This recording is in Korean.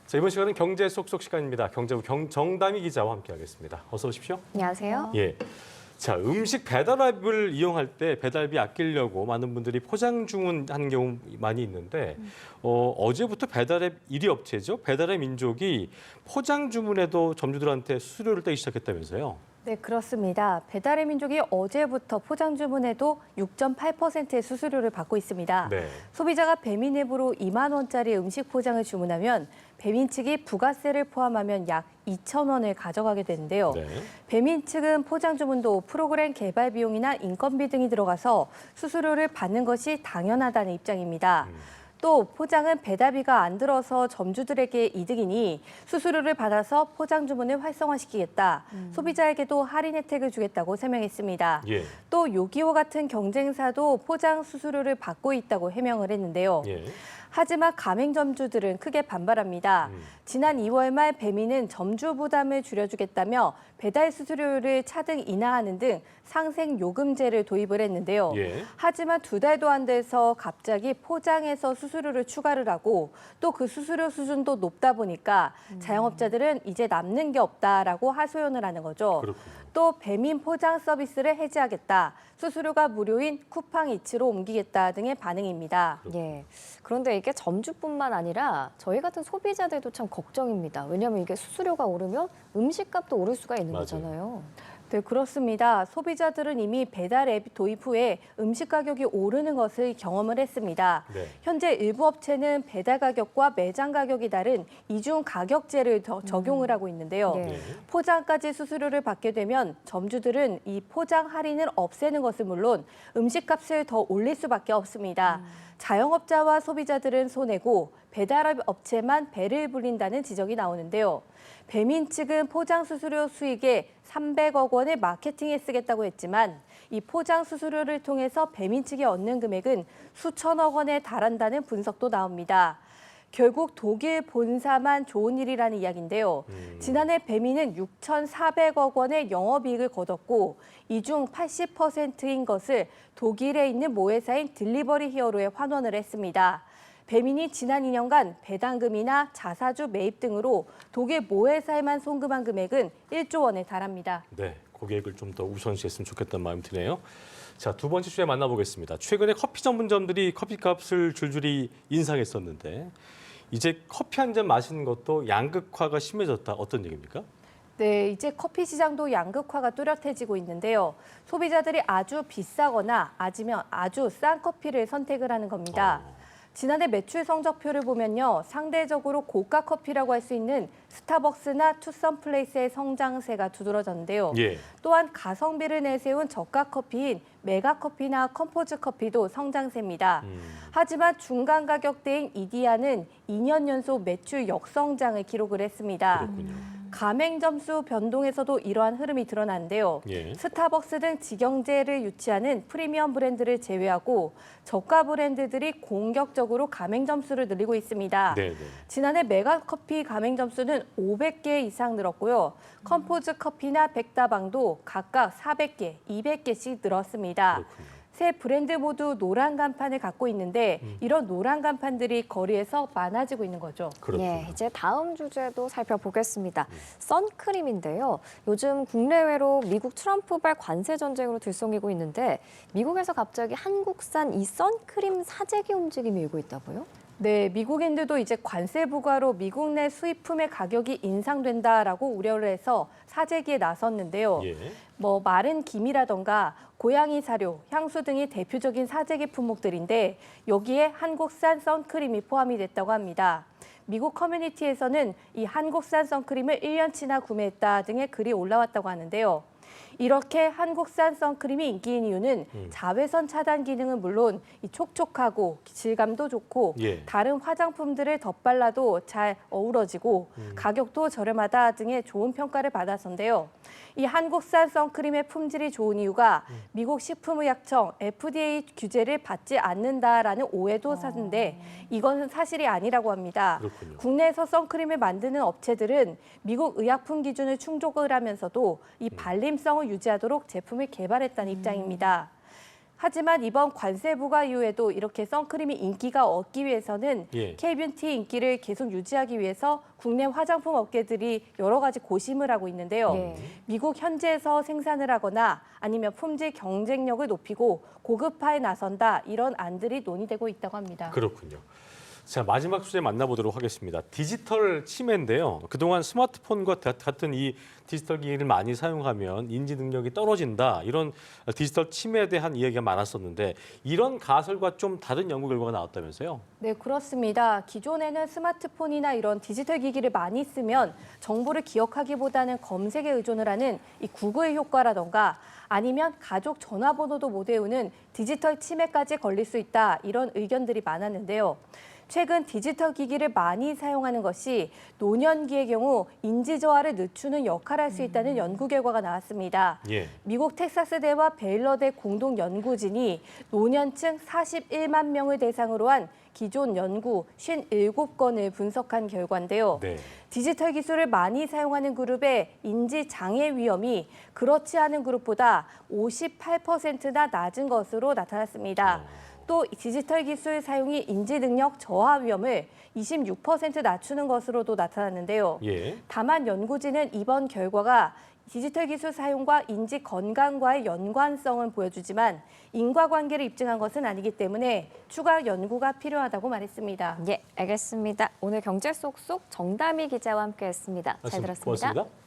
자, 이번 시간은 경제 속속 시간입니다. 경제부 정다미 기자와 함께하겠습니다. 어서 오십시오. 안녕하세요. 예. 자, 음식 배달앱을 이용할 때 배달비 아끼려고 많은 분들이 포장 주문하는 경우 많이 있는데 어제부터 배달앱 1위 업체죠. 배달앱 민족이 포장 주문에도 점주들한테 수수료를 떼기 시작했다면서요. 네, 그렇습니다. 배달의 민족이 어제부터 포장 주문에도 6.8%의 수수료를 받고 있습니다. 네. 소비자가 배민 앱으로 2만 원짜리 음식 포장을 주문하면 배민 측이 부가세를 포함하면 약 2천 원을 가져가게 되는데요. 네. 배민 측은 포장 주문도 프로그램 개발 비용이나 인건비 등이 들어가서 수수료를 받는 것이 당연하다는 입장입니다. 또 포장은 배달비가 안 들어서 점주들에게 이득이니 수수료를 받아서 포장 주문을 활성화시키겠다. 소비자에게도 할인 혜택을 주겠다고 설명했습니다. 예. 또 요기요 같은 경쟁사도 포장 수수료를 받고 있다고 해명을 했는데요. 예. 하지만 가맹점주들은 크게 반발합니다. 지난 2월 말 배민은 점주 부담을 줄여주겠다며 배달 수수료를 차등 인하하는 등 상생 요금제를 도입을 했는데요. 예. 하지만 2달도 안 돼서 갑자기 포장해서 수수료를 추가를 하고 또 그 수수료 수준도 높다 보니까 자영업자들은 이제 남는 게 없다라고 하소연을 하는 거죠. 그렇군요. 또 배민 포장 서비스를 해지하겠다. 수수료가 무료인 쿠팡 이츠로 옮기겠다 등의 반응입니다. 예. 그런데 이게 점주뿐만 아니라 저희 같은 소비자들도 참 걱정입니다. 왜냐하면 이게 수수료가 오르면 음식값도 오를 수가 있는 맞아요. 거잖아요. 네, 그렇습니다. 소비자들은 이미 배달 앱 도입 후에 음식 가격이 오르는 것을 경험을 했습니다. 네. 현재 일부 업체는 배달 가격과 매장 가격이 다른 이중 가격제를 적용을 하고 있는데요. 네. 네. 포장까지 수수료를 받게 되면 점주들은 이 포장 할인을 없애는 것은 물론 음식값을 더 올릴 수밖에 없습니다. 자영업자와 소비자들은 손해고 배달앱 업체만 배를 불린다는 지적이 나오는데요. 배민 측은 포장 수수료 수익에 300억 원을 마케팅에 쓰겠다고 했지만 이 포장 수수료를 통해서 배민 측이 얻는 금액은 수천억 원에 달한다는 분석도 나옵니다. 결국 독일 본사만 좋은 일이라는 이야기인데요. 지난해 배민은 6,400억 원의 영업이익을 거뒀고 이 중 80%인 것을 독일에 있는 모회사인 딜리버리 히어로에 환원을 했습니다. 배민이 지난 2년간 배당금이나 자사주 매입 등으로 독일 모회사에만 송금한 금액은 1조 원에 달합니다. 네, 고객을 좀 더 우선시했으면 좋겠다는 마음이 드네요. 자, 두 번째 주제 만나보겠습니다. 최근에 커피 전문점들이 커피값을 줄줄이 인상했었는데 이제 커피 한 잔 마시는 것도 양극화가 심해졌다. 어떤 얘기입니까? 네, 이제 커피 시장도 양극화가 뚜렷해지고 있는데요. 소비자들이 아주 비싸거나 아니면 아주 싼 커피를 선택을 하는 겁니다. 지난해 매출 성적표를 보면요. 상대적으로 고가 커피라고 할 수 있는 스타벅스나 투썸플레이스의 성장세가 두드러졌는데요. 예. 또한 가성비를 내세운 저가 커피인 메가커피나 컴포즈 커피도 성장세입니다. 하지만 중간 가격대인 이디야는 2년 연속 매출 역성장을 기록을 했습니다. 그렇군요. 가맹점수 변동에서도 이러한 흐름이 드러났는데요. 예. 스타벅스 등 직영제를 유치하는 프리미엄 브랜드를 제외하고 저가 브랜드들이 공격적으로 가맹점수를 늘리고 있습니다. 네, 네. 지난해 메가커피 가맹점수는 500개 이상 늘었고요. 컴포즈 커피나 백다방도 각각 400개, 200개씩 늘었습니다. 그렇군요. 세 브랜드 모두 노란 간판을 갖고 있는데 이런 노란 간판들이 거리에서 많아지고 있는 거죠. 그렇군요. 예, 이제 다음 주제도 살펴보겠습니다. 선크림인데요. 요즘 국내외로 미국 트럼프발 관세 전쟁으로 들썩이고 있는데 미국에서 갑자기 한국산 이 선크림 사재기 움직임이 일고 있다고요? 네, 미국인들도 이제 관세 부과로 미국 내 수입품의 가격이 인상된다라고 우려를 해서 사재기에 나섰는데요. 예. 마른 김이라던가 고양이 사료, 향수 등이 대표적인 사재기 품목들인데 여기에 한국산 선크림이 포함이 됐다고 합니다. 미국 커뮤니티에서는 이 한국산 선크림을 1년치나 구매했다 등의 글이 올라왔다고 하는데요. 이렇게 한국산 선크림이 인기인 이유는 자외선 차단 기능은 물론 이 촉촉하고 질감도 좋고 예. 다른 화장품들을 덧발라도 잘 어우러지고 가격도 저렴하다 등의 좋은 평가를 받아서인데요. 이 한국산 선크림의 품질이 좋은 이유가 미국 식품의약청 FDA 규제를 받지 않는다라는 오해도 사는데 이건 사실이 아니라고 합니다. 그렇군요. 국내에서 선크림을 만드는 업체들은 미국 의약품 기준을 충족을 하면서도 이 발림성을 유지하도록 제품을 개발했다는 입장입니다. 하지만 이번 관세 부과 이후에도 이렇게 선크림이 인기가 얻기 위해서는 예. K뷰티 인기를 계속 유지하기 위해서 국내 화장품 업계들이 여러 가지 고심을 하고 있는데요. 예. 미국 현지에서 생산을 하거나 아니면 품질 경쟁력을 높이고 고급화에 나선다 이런 안들이 논의되고 있다고 합니다. 그렇군요. 자, 마지막 주제 만나보도록 하겠습니다. 디지털 치매인데요. 그동안 스마트폰과 같은 이 디지털 기기를 많이 사용하면 인지 능력이 떨어진다. 이런 디지털 치매에 대한 이야기가 많았었는데 이런 가설과 좀 다른 연구 결과가 나왔다면서요? 네, 그렇습니다. 기존에는 스마트폰이나 이런 디지털 기기를 많이 쓰면 정보를 기억하기보다는 검색에 의존을 하는 이 구글 효과라던가 아니면 가족 전화번호도 못 외우는 디지털 치매까지 걸릴 수 있다. 이런 의견들이 많았는데요. 최근 디지털 기기를 많이 사용하는 것이 노년기의 경우 인지 저하를 늦추는 역할을 할 수 있다는 연구 결과가 나왔습니다. 예. 미국 텍사스대와 베일러대 공동 연구진이 노년층 41만 명을 대상으로 한 기존 연구 57건을 분석한 결과인데요. 네. 디지털 기술을 많이 사용하는 그룹의 인지 장애 위험이 그렇지 않은 그룹보다 58%나 낮은 것으로 나타났습니다. 또 디지털 기술 사용이 인지 능력 저하 위험을 26% 낮추는 것으로도 나타났는데요. 예. 다만 연구진은 이번 결과가 디지털 기술 사용과 인지 건강과의 연관성은 보여주지만 인과관계를 입증한 것은 아니기 때문에 추가 연구가 필요하다고 말했습니다. 예, 알겠습니다. 오늘 경제 쏙쏙 정다미 기자와 함께했습니다. 잘 들었습니다. 고맙습니다.